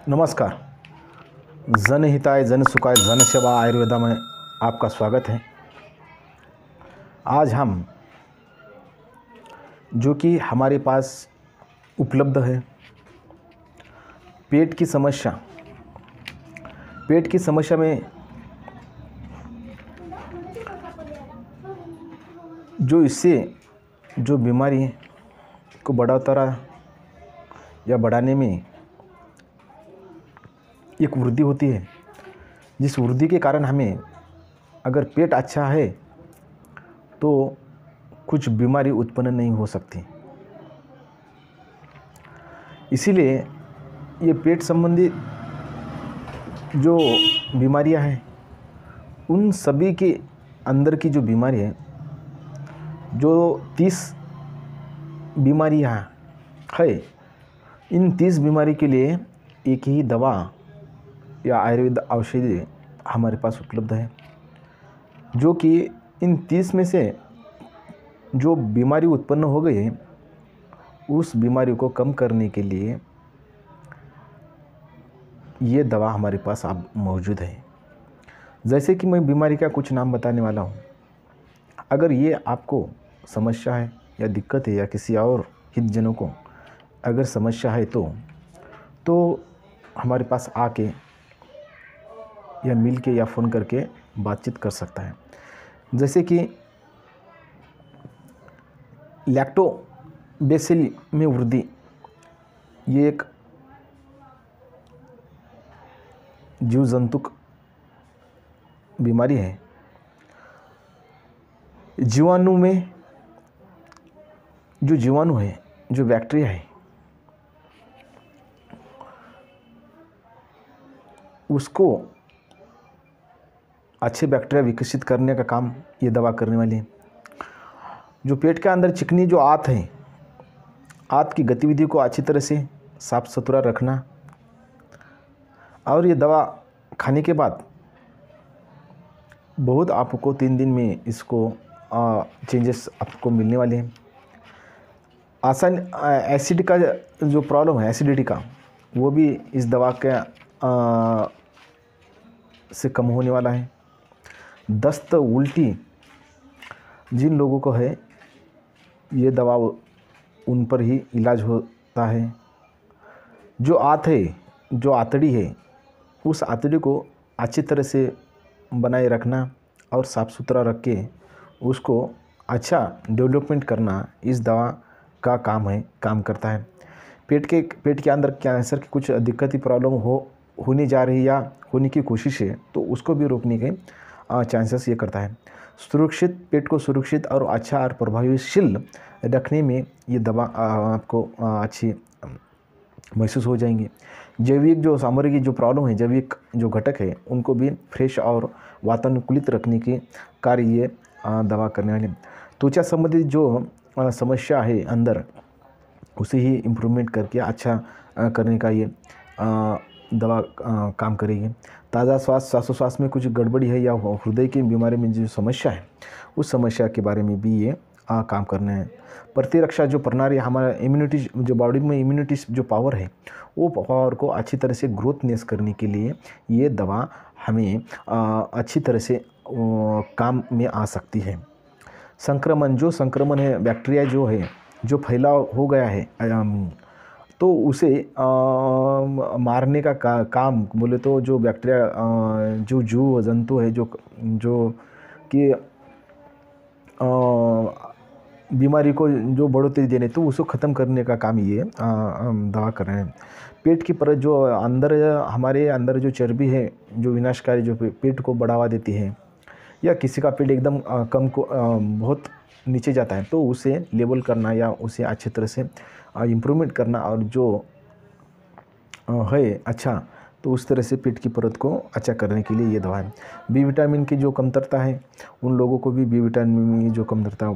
नमस्कार। जनहिताय जनसुखाय जनसेवा आयुर्वेदा में आपका स्वागत है। आज हम जो कि हमारे पास उपलब्ध है पेट की समस्या में जो बीमारी को बढ़ाने में एक वृद्धि होती है, जिस वृद्धि के कारण हमें अगर पेट अच्छा है तो कुछ बीमारी उत्पन्न नहीं हो सकती। इसीलिए ये पेट संबंधी जो बीमारियां हैं उन सभी के अंदर की जो बीमारी है, जो 30 बीमारियां है, इन 30 बीमारी के लिए एक ही दवा या आयुर्वेद औषधि हमारे पास उपलब्ध है, जो कि इन 30 में से जो बीमारी उत्पन्न हो गई है उस बीमारी को कम करने के लिए ये दवा हमारे पास अब मौजूद है। जैसे कि मैं बीमारी का कुछ नाम बताने वाला हूँ। अगर ये आपको समस्या है या दिक्कत है या किसी और हितजनों को अगर समस्या है तो हमारे पास आके या मिल के या फ़ोन करके बातचीत कर सकता है। जैसे कि लैक्टोबैसिल में वृद्धि, ये एक जीव जंतुक बीमारी है। जीवाणु में जो जीवाणु है, जो बैक्टीरिया है, उसको अच्छे बैक्टीरिया विकसित करने का काम ये दवा करने वाली है। जो पेट के अंदर चिकनी जो आंत है, आंत की गतिविधि को अच्छी तरह से साफ सुथरा रखना, और ये दवा खाने के बाद बहुत आपको 3 दिन में इसको चेंजेस आपको मिलने वाले हैं। आसान एसिड का जो प्रॉब्लम है, एसिडिटी का, वो भी इस दवा के से कम होने वाला है। दस्त, उल्टी जिन लोगों को है, ये दवा उन पर ही इलाज होता है। जो आंत है, जो आंतड़ी है, उस आंतड़ी को अच्छी तरह से बनाए रखना और साफ़ सुथरा रख के उसको अच्छा डेवलपमेंट करना इस दवा का काम करता है। पेट के अंदर कैंसर की कुछ दिक्कती प्रॉब्लम होने जा रही या होने की कोशिश है तो उसको भी रोकने के चांसेस ये करता है। पेट को सुरक्षित और अच्छा और प्रभावशील रखने में ये दवा आपको अच्छी महसूस हो जाएंगी। जैविक जो सामग्री जो प्रॉब्लम है, जैविक जो घटक है, उनको भी फ्रेश और वातानुकूलित रखने के कार्य ये दवा करने वाले। त्वचा संबंधित जो समस्या है अंदर, उसे ही इम्प्रूवमेंट करके अच्छा करने का ये दवा काम करेगी। ताज़ा श्वासोच्छ्वास में कुछ गड़बड़ी है या हृदय की बीमारी में जो समस्या है, उस समस्या के बारे में भी ये काम करना है। प्रतिरक्षा जो प्रणाली, हमारा इम्यूनिटी, जो बॉडी में इम्यूनिटी जो पावर है, वो पावर को अच्छी तरह से ग्रोथनेस करने के लिए ये दवा हमें अच्छी तरह से काम में आ सकती है। संक्रमण है, बैक्टीरिया जो है, जो फैलाव हो गया है, तो उसे मारने का काम बोले तो जो बैक्टीरिया, जो जीव जंतु है, जो कि बीमारी को जो बढ़ोतरी देने, तो उसको ख़त्म करने का काम ये दवा कर रहे हैं। पेट की परत जो अंदर, हमारे अंदर जो चर्बी है, जो विनाशकारी, जो पेट को बढ़ावा देती है, या किसी का पेट एकदम कम को बहुत नीचे जाता है, तो उसे लेवल करना या उसे अच्छी तरह से इम्प्रूवमेंट करना, और जो है अच्छा, तो उस तरह से पेट की परत को अच्छा करने के लिए ये दवा है। बी विटामिन की जो कमतरता है, उन लोगों को भी बी विटामिन की जो कमतरता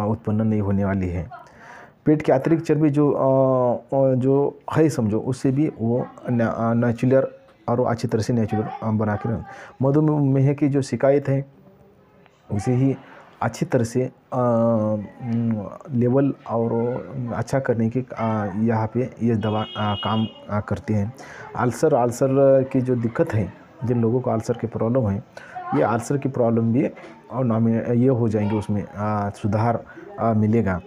उत्पन्न नहीं होने वाली है। पेट की अतिरिक्त चर्बी जो है समझो, उससे भी वो नेचुरल और अच्छी तरह से नेचुरल बना के। मधुमेह की जो शिकायत है, उसे ही अच्छी तरह से लेवल और अच्छा करने की यहाँ पे ये दवा काम करती है। अल्सर की जो दिक्कत है, जिन लोगों को अल्सर की प्रॉब्लम है, ये अल्सर की प्रॉब्लम भी और ये हो जाएंगे, उसमें सुधार मिलेगा।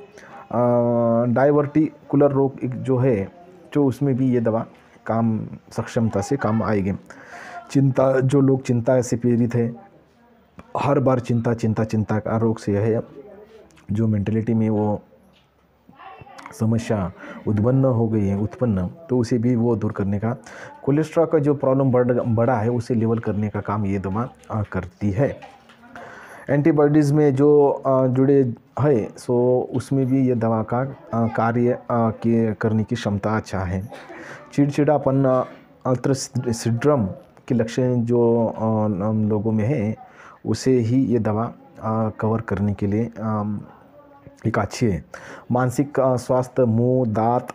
डाइवर्टिकुलर रोग एक जो है, जो उसमें भी ये दवा काम सक्षमता से काम आएगी। चिंता, जो लोग चिंता से पीड़ित है, हर बार चिंता का रोग से है, जो मेंटलिटी में वो समस्या उत्पन्न तो उसे भी वो दूर करने का, कोलेस्ट्रॉल का जो प्रॉब्लम बढ़ा है उसे लेवल करने का काम ये दवा करती है। एंटीबॉडीज़ में जो जुड़े है, सो उसमें भी ये दवा का कार्य करने की क्षमता अच्छा है। चिड़चिड़ापन, अल्सर सिंड्रोम के लक्षण जो लोगों में है, उसे ही ये दवा कवर करने के लिए एक अच्छी है। मानसिक स्वास्थ्य, मुंह, दांत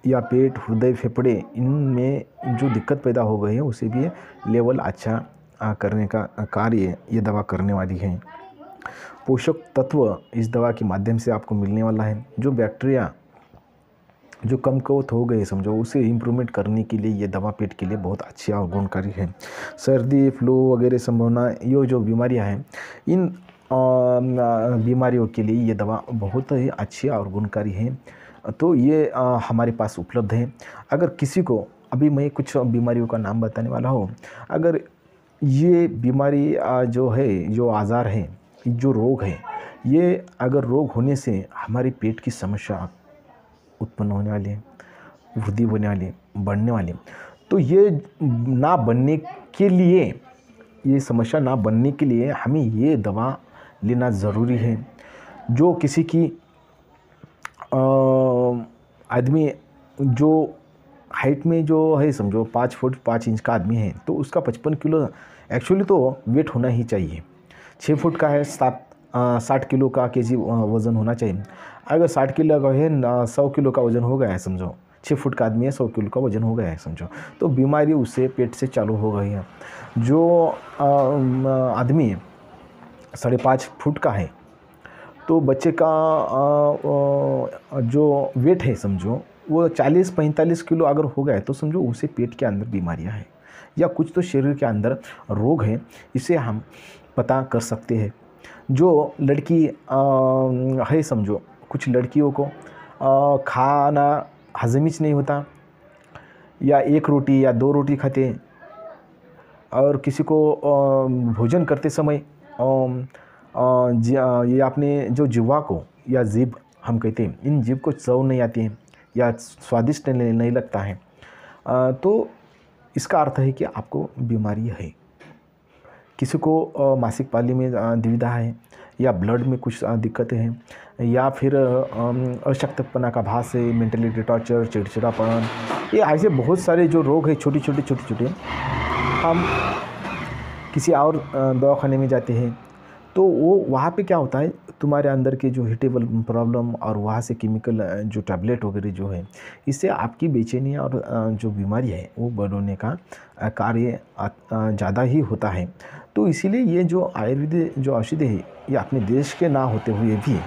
या पेट, हृदय, फेफड़े, इनमें जो दिक्कत पैदा हो गई है उसे भी लेवल अच्छा करने का कार्य ये दवा करने वाली है। पोषक तत्व इस दवा के माध्यम से आपको मिलने वाला है। जो बैक्टीरिया जो कमकुवत हो गए समझो, उसे इम्प्रूवमेंट करने के लिए ये दवा पेट के लिए बहुत अच्छी और गुणकारी है। सर्दी, फ्लू वगैरह संभावना, ये जो बीमारियां हैं, इन बीमारियों के लिए ये दवा बहुत ही अच्छी और गुणकारी है। तो ये हमारे पास उपलब्ध है। अगर किसी को, अभी मैं कुछ बीमारियों का नाम बताने वाला हूँ, अगर ये बीमारी जो है, जो आज़ार है, जो रोग है, ये अगर रोग होने से हमारे पेट की समस्या उत्पन्न होने वाली है, वृद्धि होने वाली है, बढ़ने वाली है, तो ये ना बनने के लिए, ये समस्या ना बनने के लिए हमें ये दवा लेना ज़रूरी है। जो किसी की आदमी जो हाइट में जो है समझो 5 फुट 5 इंच का आदमी है, तो उसका 55 किलो एक्चुअली तो वेट होना ही चाहिए। 6 फुट का है, 60 किलो का केजी वज़न होना चाहिए। अगर 60 किलो का है, 100 किलो का वज़न हो गया है समझो, 6 फुट का आदमी है, 100 किलो का वज़न हो गया है समझो, तो बीमारी उससे पेट से चालू हो गई है। जो आदमी 5.5 फुट का है, तो बच्चे का जो वेट है समझो, वो 40-45 किलो अगर हो गया है, तो समझो उसे पेट के अंदर बीमारियां हैं या कुछ तो शरीर के अंदर रोग है, इसे हम पता कर सकते हैं। जो लड़की है समझो, कुछ लड़कियों को खाना हजमिच नहीं होता, या 1 रोटी या 2 रोटी खाते हैं, और किसी को भोजन करते समय ये अपने जो जिह्वा को या जीभ हम कहते हैं, इन जीभ को चव नहीं आती है या स्वादिष्ट नहीं लगता है, तो इसका अर्थ है कि आपको बीमारी है। किसी को मासिक पाली में दुविधा है, या ब्लड में कुछ दिक्कतें हैं, या फिर अशक्तपना का भास है, मेंटलिटी टॉर्चर, चिड़चिड़ापन, ये ऐसे बहुत सारे जो रोग है, छोटे छोटे हम किसी और दवाखाने में जाते हैं, तो वो वहाँ पे क्या होता है, तुम्हारे अंदर के जो हीटेबल प्रॉब्लम और वहाँ से केमिकल जो टैबलेट वगैरह जो है, इससे आपकी बेचैनी और जो बीमारी है वो बढ़ने का कार्य ज़्यादा ही होता है। तो इसीलिए ये जो आयुर्वेद जो औषधि है, ये अपने देश के ना होते हुए भी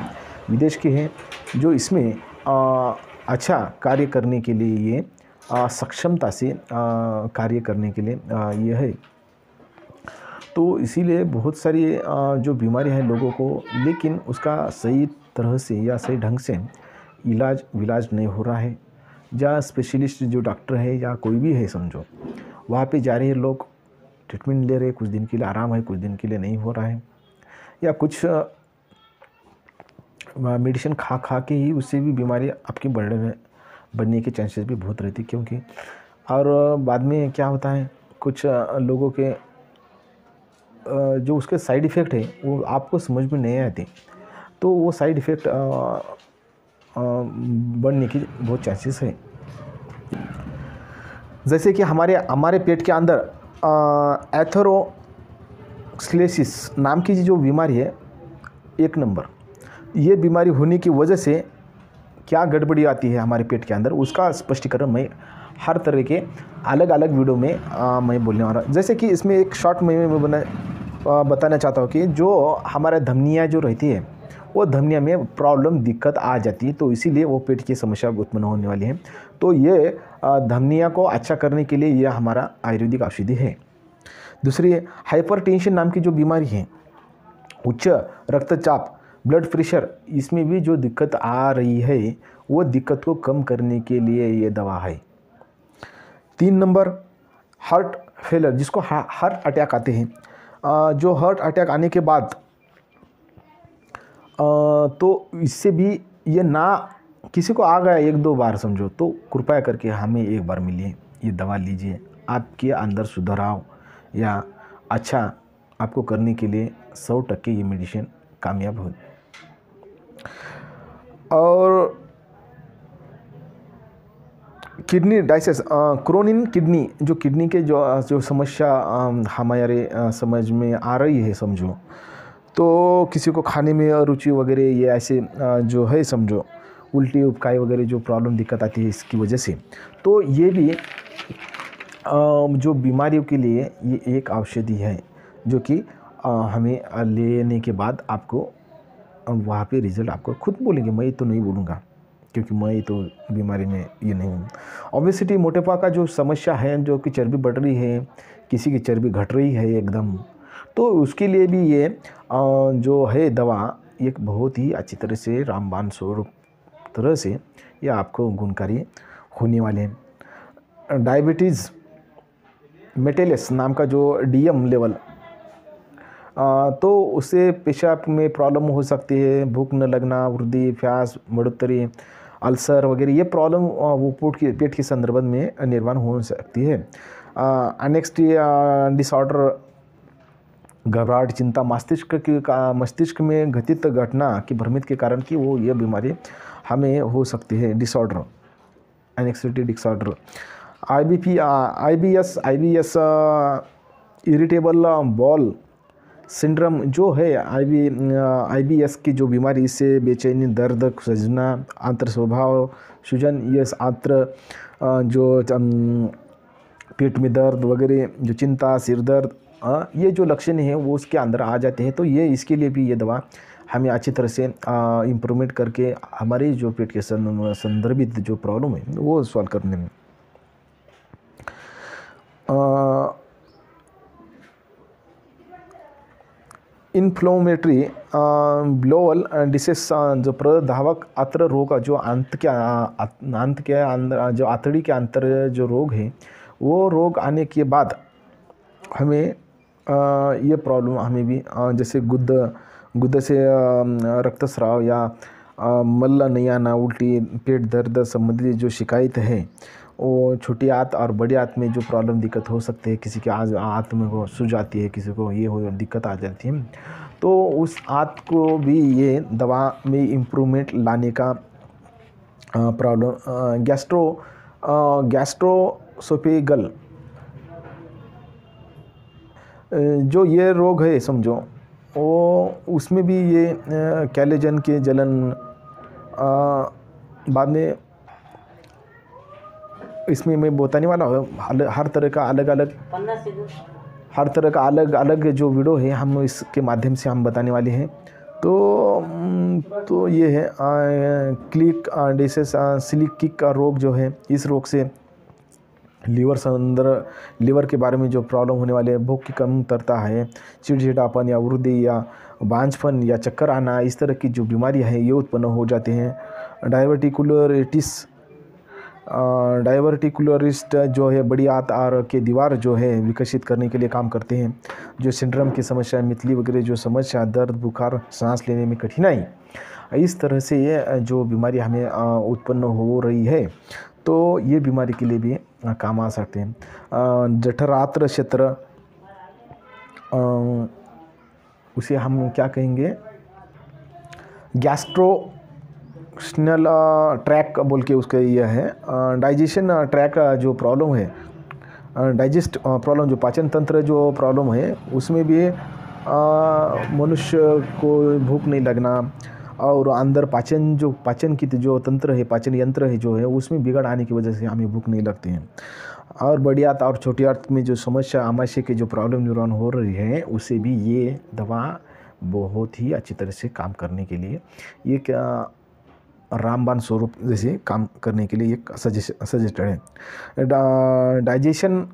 विदेश के हैं, जो इसमें अच्छा कार्य करने के लिए ये सक्षमता से कार्य करने के लिए ये है। तो इसीलिए बहुत सारी जो बीमारी है लोगों को, लेकिन उसका सही तरह से या सही ढंग से इलाज नहीं हो रहा है। जहाँ स्पेशलिस्ट जो डॉक्टर है या कोई भी है समझो, वहाँ पे जा रहे हैं लोग, ट्रीटमेंट ले रहे हैं, कुछ दिन के लिए आराम है, कुछ दिन के लिए नहीं हो रहा है, या कुछ मेडिसिन खा के ही उससे भी बीमारी आपकी बढ़ने के चांसेस भी बहुत रहती, क्योंकि और बाद में क्या होता है, कुछ लोगों के जो उसके साइड इफ़ेक्ट है वो आपको समझ में नहीं आते, तो वो साइड इफ़ेक्ट बढ़ने की बहुत चांसेस है। जैसे कि हमारे पेट के अंदर एथेरोस्क्लेरोसिस नाम की जो बीमारी है, 1 नंबर, ये बीमारी होने की वजह से क्या गड़बड़ी आती है हमारे पेट के अंदर, उसका स्पष्टीकरण मैं हर तरह के अलग अलग वीडियो में मैं बोलने वाला। जैसे कि इसमें एक शॉर्ट में बताना चाहता हूँ कि जो हमारा धमनियाँ जो रहती है वो धमनिया में प्रॉब्लम दिक्कत आ जाती है, तो इसीलिए वो पेट की समस्या उत्पन्न होने वाली है। तो ये धमनिया को अच्छा करने के लिए यह हमारा आयुर्वेदिक औषधि है। दूसरी हाइपरटेंशन नाम की जो बीमारी है, उच्च रक्तचाप, ब्लड प्रेशर, इसमें भी जो दिक्कत आ रही है वो दिक्कत को कम करने के लिए ये दवा है। 3 नंबर हार्ट फेलर, जिसको हार्ट अटैक आते हैं। जो हार्ट अटैक आने के बाद तो इससे भी ये ना किसी को आ गया 1-2 बार समझो, तो कृपया करके हमें एक बार मिलिए, ये दवा लीजिए। आपके अंदर सुधार या अच्छा आपको करने के लिए 100% ये मेडिसिन कामयाब हो। और किडनी डायसिस, क्रोनिन किडनी, जो किडनी के जो समस्या हमारे समझ में आ रही है समझो, तो किसी को खाने में रुचि वगैरह ये ऐसे जो है समझो, उल्टी उपकाई वगैरह जो प्रॉब्लम दिक्कत आती है इसकी वजह से, तो ये भी जो बीमारियों के लिए ये एक औषधि है जो कि हमें लेने के बाद आपको वहाँ पे रिज़ल्ट आपको खुद बोलेंगे, मैं तो नहीं बोलूँगा क्योंकि मैं तो बीमारी में ये नहीं हूँ। ओबेसिटी, मोटापा का जो समस्या है, जो कि चर्बी बढ़ रही है, किसी की चर्बी घट रही है एकदम, तो उसके लिए भी ये जो है दवा एक बहुत ही अच्छी तरह से रामबाण स्वरूप तरह से ये आपको गुणकारी होने वाले हैं। डायबिटीज़ मेटेलिस नाम का जो DM लेवल, तो उससे पेशाब में प्रॉब्लम हो सकती है, भूख न लगना, वृद्धि, प्यास, बढ़ोतरी, अल्सर वगैरह ये प्रॉब्लम वो पेट के संदर्भ में निर्माण हो सकती है। एनेक्सिटी डिसऑर्डर, घबराहट, चिंता, मस्तिष्क में घटित घटना की भ्रमित के कारण कि वो ये बीमारी हमें हो सकती है। Disorder, anxiety disorder, IBS irritable ball syndrome जो है, IBS की जो बीमारी, इससे बेचैनी, दर्द, सजना, आंत्र स्वभाव सूजन, ये आंत्र जो पेट में दर्द वगैरह, जो चिंता, सिर दर्द, ये जो लक्षण है वो उसके अंदर आ जाते हैं। तो ये इसके लिए भी ये दवा हमें अच्छी तरह से इम्प्रूवमेंट करके हमारे जो पेट के संदर्भित जो प्रॉब्लम है वो सॉल्व करने में। इन्फ्लोमेटरी ब्लोअल डिसीज, जो प्रधावक आंत्र रोग, जो अंत के अंदर जो आंतड़ी के अंतर जो रोग है, वो रोग आने के बाद हमें ये प्रॉब्लम हमें भी जैसे गुद्दे से रक्तस्राव या मल नहीं आना, उल्टी, पेट दर्द संबंधी जो शिकायत है, वो छोटी आंत और बड़ी आंत में जो प्रॉब्लम दिक्कत हो सकती है, किसी के आंत में वो सूज जाती है, किसी को ये हो दिक्कत आ जाती है, तो उस आंत को भी ये दवा में इम्प्रूवमेंट लाने का प्रॉब्लम। गैस्ट्रोसोफेगल जो ये रोग है समझो, वो उसमें भी ये कैलेजन के जलन, बाद में इसमें मैं बताने वाला हूँ हर तरह का अलग अलग जो वीडियो है हम इसके माध्यम से हम बताने वाले हैं। तो ये है क्लिक डिसीज, सिलिकिक का रोग जो है, इस रोग से लीवर के बारे में जो प्रॉब्लम होने वाले है, भूख की कमतरता है, चिड़चिड़ापन या वृद्धि या बांझपन या चक्कर आना, इस तरह की जो बीमारियां हैं ये उत्पन्न हो जाते हैं। डायवर्टिकुलरिस्ट जो है बड़ी आंत और के दीवार जो है विकसित करने के लिए काम करते हैं। जो सिंड्रोम की समस्या, मितली वगैरह जो समस्या, दर्द, बुखार, सांस लेने में कठिनाई, इस तरह से ये जो बीमारी हमें उत्पन्न हो रही है, तो ये बीमारी के लिए भी काम आ सकते हैं। जठरांत्र क्षेत्र, उसे हम क्या कहेंगे, गैस्ट्रोस्नल ट्रैक बोल के उसका ये है। डाइजेशन ट्रैक जो प्रॉब्लम है, डाइजेस्ट प्रॉब्लम, जो पाचन तंत्र जो प्रॉब्लम है, उसमें भी मनुष्य को भूख नहीं लगना और अंदर पाचन की जो तंत्र है, पाचन यंत्र है जो है, उसमें बिगड़ आने की वजह से हमें भूख नहीं लगती है। और बड़ी आंत और छोटी आंत में जो समस्या आमाशय के जो प्रॉब्लम न्यूरॉन हो रही है उसे भी ये दवा बहुत ही अच्छी तरह से काम करने के लिए ये क्या रामबाण स्वरूप जैसे काम करने के लिए एक सजेस्टेड है। डाइजेशन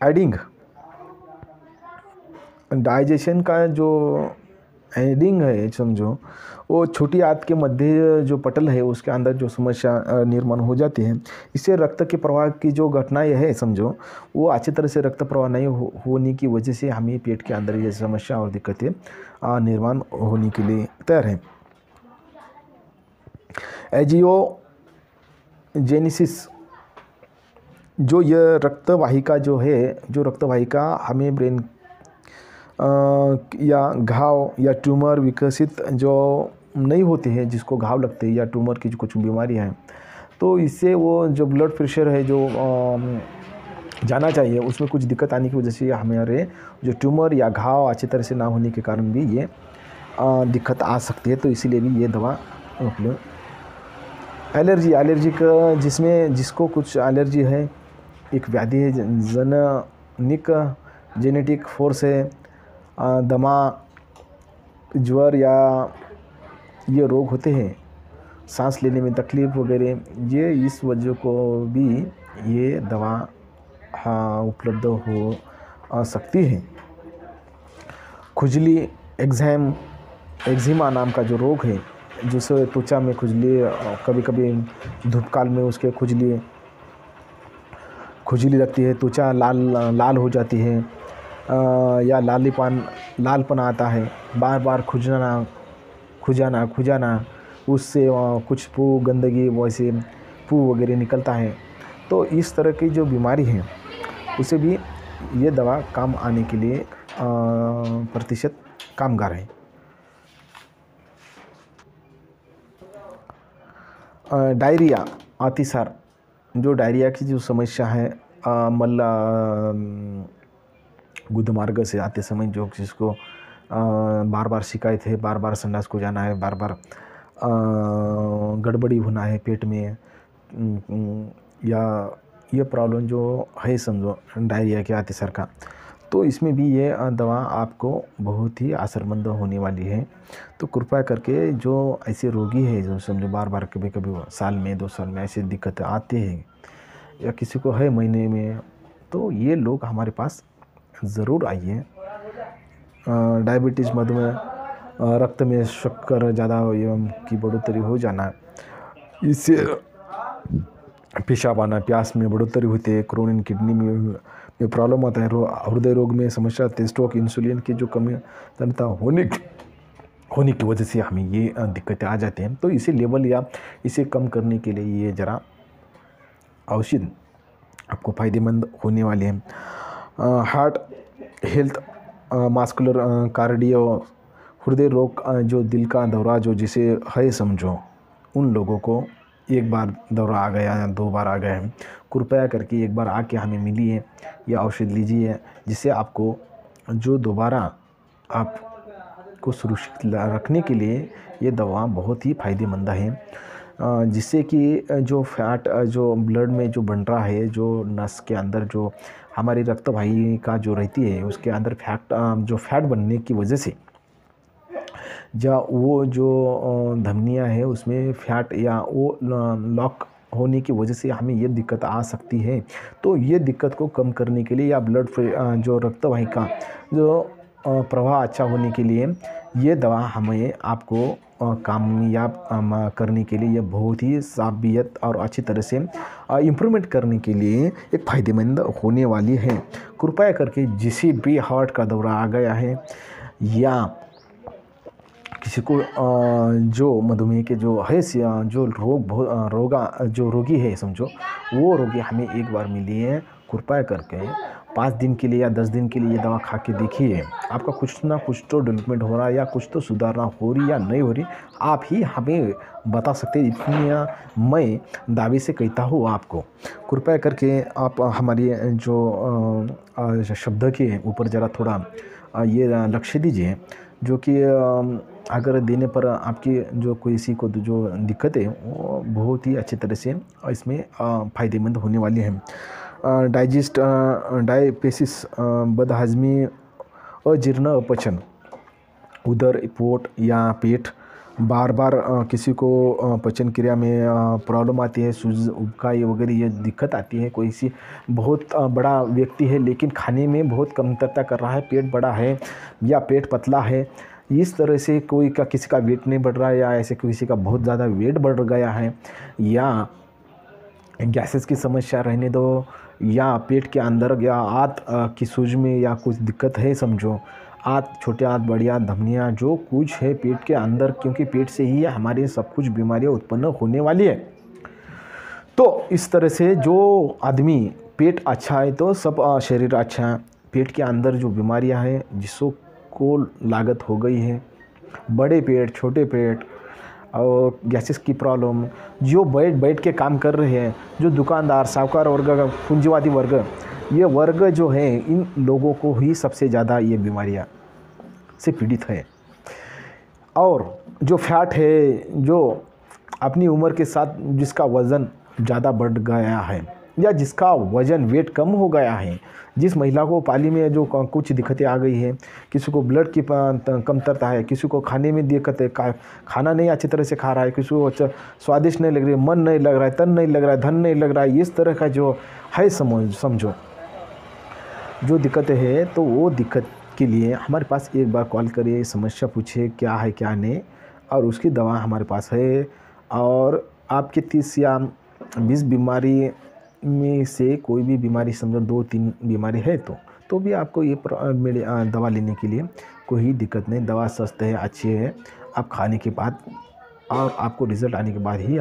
एडिंग डाइजेशन का जो एडिंग है समझो, वो छोटी आंत के मध्य जो पटल है उसके अंदर जो समस्या निर्माण हो जाती है, इससे रक्त के प्रवाह की जो घटनाएं है समझो, वो अच्छी तरह से रक्त प्रवाह नहीं होने की वजह से हमें पेट के अंदर ये समस्या और दिक्कतें निर्माण होने के लिए तैयार हैं। एजियोजेनेसिस जो यह रक्तवाहिका जो है, जो रक्तवाहिका हमें ब्रेन या घाव या ट्यूमर विकसित जो नहीं होती है, जिसको घाव लगते हैं या ट्यूमर की जो कुछ बीमारियां हैं, तो इससे वो जो ब्लड प्रेशर है जो जाना चाहिए उसमें कुछ दिक्कत आने की वजह से हमारे जो ट्यूमर या घाव अच्छी तरह से ना होने के कारण भी ये दिक्कत आ सकती है। तो इसीलिए भी ये दवा उपयोग। एलर्जी का जिसको कुछ एलर्जी है, एक व्याधि है, जननिक जेनेटिक फोर्स है, दमा ज्वर या ये रोग होते हैं, सांस लेने में तकलीफ़ वगैरह, ये इस वजह को भी ये दवा उपलब्ध हो सकती है। खुजली एक्जिमा नाम का जो रोग है, जिससे त्वचा में खुजली, कभी कभी धूप काल में उसके खुजली लगती है, त्वचा लाल हो जाती है या लालपन आता है, बार बार खुजाना, उससे कुछ गंदगी वैसे वगैरह निकलता है। तो इस तरह की जो बीमारी है उसे भी ये दवा काम आने के लिए प्रतिशत कामगार है। डायरिया अतिसार, जो डायरिया की जो समस्या है, गुदमार्ग से आते समय जो जिसको बार बार शिकायत है, बार बार संडास को जाना है, बार बार गड़बड़ी होना है पेट में, या ये प्रॉब्लम जो है समझो डायरिया के अतिसार का, तो इसमें भी ये दवा आपको बहुत ही असरमंद होने वाली है। तो कृपया करके जो ऐसे रोगी है जो समझो बार बार कभी साल में 2 साल में ऐसी दिक्कत आते हैं या किसी को है महीने में, तो ये लोग हमारे पास ज़रूर आइए। डायबिटीज़, मधुमेह, रक्त में शक्कर ज़्यादा एवं की बढ़ोतरी हो जाना, इससे पेशाब आना, प्यास में बढ़ोतरी होती है, क्रोनिन किडनी में प्रॉब्लम आता है, हृदय रोग में समस्या आती है, स्ट्रोक, इंसुलिन की जो कमी होने की वजह से हमें ये दिक्कतें आ जाती हैं। तो इसे लेवल या इसे कम करने के लिए ये ज़रा औषध आपको फ़ायदेमंद होने वाले हैं। हार्ट हेल्थ, मास्कुलर कार्डियो, हृदय रोग, जो दिल का दौरा जो जिसे है समझो, उन लोगों को एक बार दौरा आ गया या 2 बार आ गया है, कृपया करके एक बार आके हमें मिलिए या औषध लीजिए, जिससे आपको जो दोबारा आपको सुरक्षित रखने के लिए ये दवा बहुत ही फ़ायदेमंद है। जिससे कि जो फैट जो ब्लड में जो बन रहा है, जो नस के अंदर जो हमारी रक्तवाहिका जो रहती है उसके अंदर फैट बनने की वजह से वो जो धमनियाँ है उसमें फैट या वो लॉक होने की वजह से हमें ये दिक्कत आ सकती है। तो ये दिक्कत को कम करने के लिए या ब्लड जो रक्तवाहिका जो प्रवाह अच्छा होने के लिए ये दवा हमें आपको कामयाब करने के लिए ये बहुत ही साबियत और अच्छी तरह से इम्प्रूवमेंट करने के लिए एक फ़ायदेमंद होने वाली है। कृपया करके जिसे भी हार्ट का दौरा आ गया है या किसी को जो मधुमेह के जो है जो रोगी है समझो, वो रोगी हमें एक बार मिलिए, कृपया करके 5 दिन के लिए या 10 दिन के लिए ये दवा खा के देखिए, आपका कुछ ना कुछ तो डेवलपमेंट हो रहा है या कुछ तो सुधारना हो रही या नहीं हो रही, आप ही हमें बता सकते हैं। इतनी मैं दावे से कहता हूँ आपको। कृपया करके आप हमारी जो शब्द के ऊपर ज़रा थोड़ा ये लक्ष्य दीजिए, जो कि अगर देने पर आपकी जो किसी को जो दिक्कत है वो बहुत ही अच्छी तरह से इसमें फ़ायदेमंद होने वाली है। डायपेसिस, बदहज़मी, अजीर्ण अपचन, उदर, पोट या पेट, बार बार किसी को पाचन क्रिया में प्रॉब्लम आती है, सूज, उबकाई वगैरह ये दिक्कत आती है। कोई सी बहुत बड़ा व्यक्ति है लेकिन खाने में बहुत कमतरता कर रहा है, पेट बड़ा है या पेट पतला है, इस तरह से कोई का किसी का वेट नहीं बढ़ रहा है या ऐसे किसी का बहुत ज़्यादा वेट बढ़ गया है, या गैसेस की समस्या रहने दो, या पेट के अंदर या आंत की सूज में या कुछ दिक्कत है समझो, आंत, छोटे आंत, बड़ी आंत, धमनियाँ, जो कुछ है पेट के अंदर, क्योंकि पेट से ही हमारे सब कुछ बीमारियाँ उत्पन्न होने वाली है। तो इस तरह से जो आदमी पेट अच्छा है तो सब शरीर अच्छा है। पेट के अंदर जो बीमारियाँ हैं जिसको लागत हो गई है, बड़े पेट, छोटे पेट और गैसेस की प्रॉब्लम, जो बैठ के काम कर रहे हैं, जो दुकानदार, साहूकार वर्ग, पूंजीवादी वर्ग, ये वर्ग जो है इन लोगों को ही सबसे ज़्यादा ये बीमारियां से पीड़ित है। और जो फैट है, जो अपनी उम्र के साथ जिसका वज़न ज़्यादा बढ़ गया है या जिसका वज़न वेट कम हो गया है, जिस महिला को पाली में जो कुछ दिक्कतें आ गई है, किसी को ब्लड की कमतरता है, किसी को खाने में दिक्कत है, खाना नहीं अच्छी तरह से खा रहा है, किसी को स्वादिष्ट नहीं लग रही है, मन नहीं लग रहा है, तन नहीं लग रहा है, धन नहीं लग रहा है, इस तरह का जो है समझो जो दिक्कतें हैं, तो वो दिक्कत के लिए हमारे पास एक बार कॉल करिए, समस्या पूछिए क्या है क्या नहीं, और उसकी दवा हमारे पास है। और आपके 30 या 20 बीमारी में से कोई भी बीमारी समझो 2-3 बीमारी है तो भी आपको ये दवा लेने के लिए कोई दिक्कत नहीं। दवा सस्ता है, अच्छी है, आप खाने के बाद और आपको रिज़ल्ट आने के बाद ही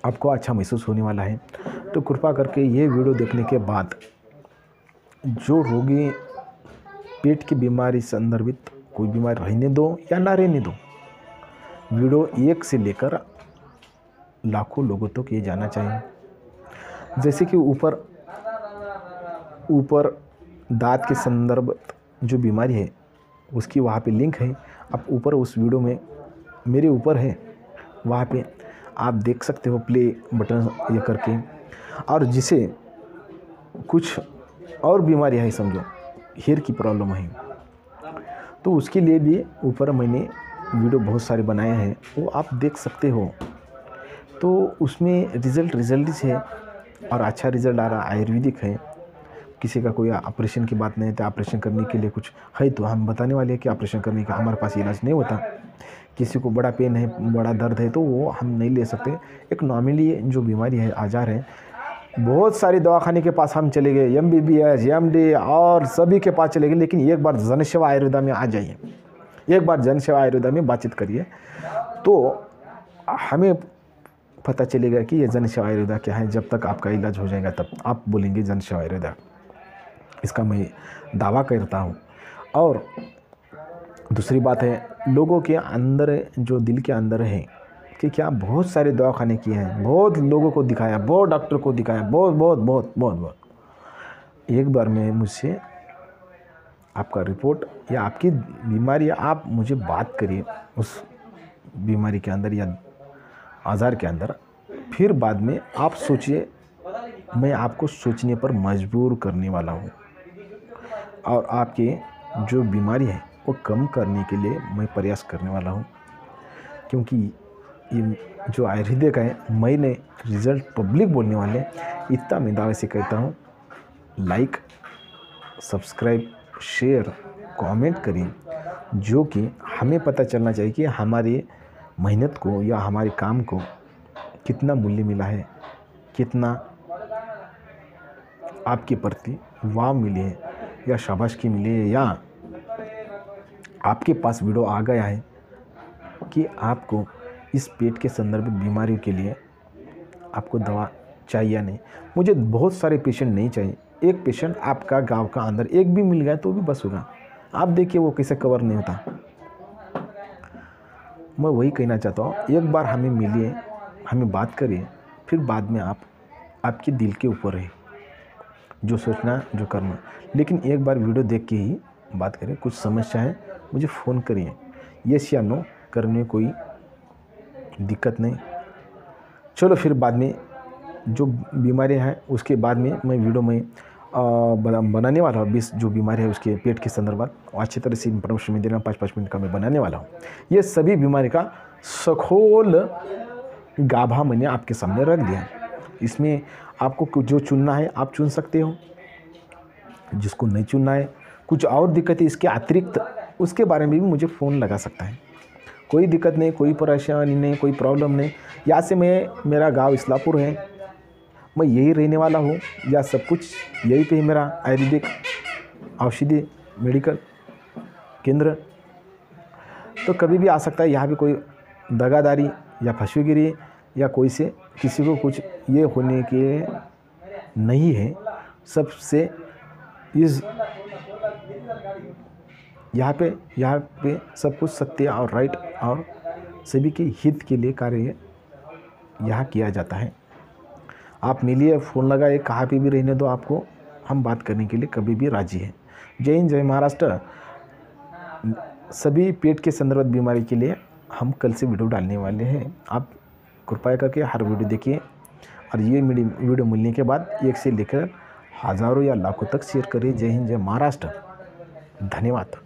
आपको अच्छा महसूस होने वाला है। तो कृपा करके ये वीडियो देखने के बाद जो रोगी पेट की बीमारी संदर्भित कोई बीमारी रहने दो या ना रहने दो, वीडियो 1 से लेकर लाखों लोगों तक ये जाना चाहिए। जैसे कि ऊपर दांत के संदर्भ जो बीमारी है उसकी वहाँ पे लिंक है, आप ऊपर उस वीडियो में मेरे ऊपर है, वहाँ पे आप देख सकते हो प्ले बटन ये करके। और जिसे कुछ और बीमारी है समझो हेयर की प्रॉब्लम है, तो उसके लिए भी ऊपर मैंने वीडियो बहुत सारे बनाए हैं, वो आप देख सकते हो। तो उसमें रिज़ल्ट है और अच्छा रिज़ल्ट आ रहा, आयुर्वेदिक है। किसी का कोई ऑपरेशन की बात नहीं है तो ऑपरेशन करने के लिए कुछ है तो हम बताने वाले हैं कि ऑपरेशन करने का हमारे पास इलाज नहीं होता। किसी को बड़ा पेन है, बड़ा दर्द है तो वो हम नहीं ले सकते। एक नॉर्मली जो बीमारी है, आजार है, बहुत सारी दवाखाने के पास हम चले गए, MBBS, MD और सभी के पास चले गए, लेकिन एक बार जनसेवा आयुर्वेदा में आ जाइए, एक बार जनसेवा आयुर्वेदा में बातचीत करिए तो हमें पता चलेगा कि ये जनसेवा आयुर्वेदा क्या है। जब तक आपका इलाज हो जाएगा तब आप बोलेंगे जनसेवा आयुर्वेदा, इसका मैं दावा करता हूँ। और दूसरी बात है, लोगों के अंदर जो दिल के अंदर है कि क्या बहुत सारे दवाखाने किए हैं, बहुत लोगों को दिखाया, बहुत डॉक्टर को दिखाया, बहुत। एक बार में मुझसे आपका रिपोर्ट या आपकी बीमारी, आप मुझे बात करिए उस बीमारी के अंदर या आज़ार के अंदर, फिर बाद में आप सोचिए, मैं आपको सोचने पर मजबूर करने वाला हूँ और आपके जो बीमारी है वो कम करने के लिए मैं प्रयास करने वाला हूँ। क्योंकि ये जो आयुर्वेदिक है, मैंने रिज़ल्ट पब्लिक बोलने वाले, इतना मैं दावे से कहता हूँ। लाइक, सब्सक्राइब, शेयर, कमेंट करिए, जो कि हमें पता चलना चाहिए कि हमारी मेहनत को या हमारे काम को कितना मूल्य मिला है, कितना आपके प्रति वाह मिले है या शाबाशी मिले है, या आपके पास वीडियो आ गया है कि आपको इस पेट के संदर्भ बीमारी के लिए आपको दवा चाहिए या नहीं। मुझे बहुत सारे पेशेंट नहीं चाहिए, एक पेशेंट आपका गांव का अंदर एक भी मिल गया तो भी बस होगा। आप देखिए वो कैसे कवर नहीं होता। मैं वही कहना चाहता हूँ, एक बार हमें मिलिए, हमें बात करिए, फिर बाद में आपके दिल के ऊपर है जो सोचना जो करना। लेकिन एक बार वीडियो देख के ही बात करें, कुछ समस्या है मुझे फ़ोन करिए। यस या नो करने में कोई दिक्कत नहीं। चलो फिर बाद में जो बीमारियाँ हैं उसके बाद में मैं वीडियो में बनाने वाला हूँ। 20 जो बीमारी है उसके पेट के संदर्भात अच्छी तरह से इंफॉर्मेशन में देना 5-5 मिनट का मैं बनाने वाला हूँ। ये सभी बीमारी का सखोल गाभा मैंने आपके सामने रख दिया। इसमें आपको जो चुनना है आप चुन सकते हो, जिसको नहीं चुनना है, कुछ और दिक्कत है इसके अतिरिक्त, उसके बारे में भी मुझे फ़ोन लगा सकता है। कोई दिक्कत नहीं, कोई परेशानी नहीं, कोई प्रॉब्लम नहीं। यहाँ से मेरा गांव इस्लापुर है, मैं यही रहने वाला हूँ। या सब कुछ यही पे है मेरा आयुर्वेदिक औषधि मेडिकल केंद्र। तो कभी भी आ सकता है। यहाँ पे कोई दगादारी या फंसवीगिरी या कोई से किसी को कुछ ये होने के नहीं है। सबसे इस यहाँ पे सब कुछ सत्य और राइट और सभी के हित के लिए कार्य यहाँ किया जाता है। आप मिलिए, फ़ोन लगाए, कहाँ पे भी रहने दो, आपको हम बात करने के लिए कभी भी राजी हैं। जय हिंद, जय महाराष्ट्र। सभी पेट के संदर्भित बीमारी के लिए हम कल से वीडियो डालने वाले हैं। आप कृपया करके हर वीडियो देखिए और ये वीडियो मिलने के बाद एक से लेकर हज़ारों या लाखों तक शेयर करिए। जय हिंद, जय महाराष्ट्र। धन्यवाद।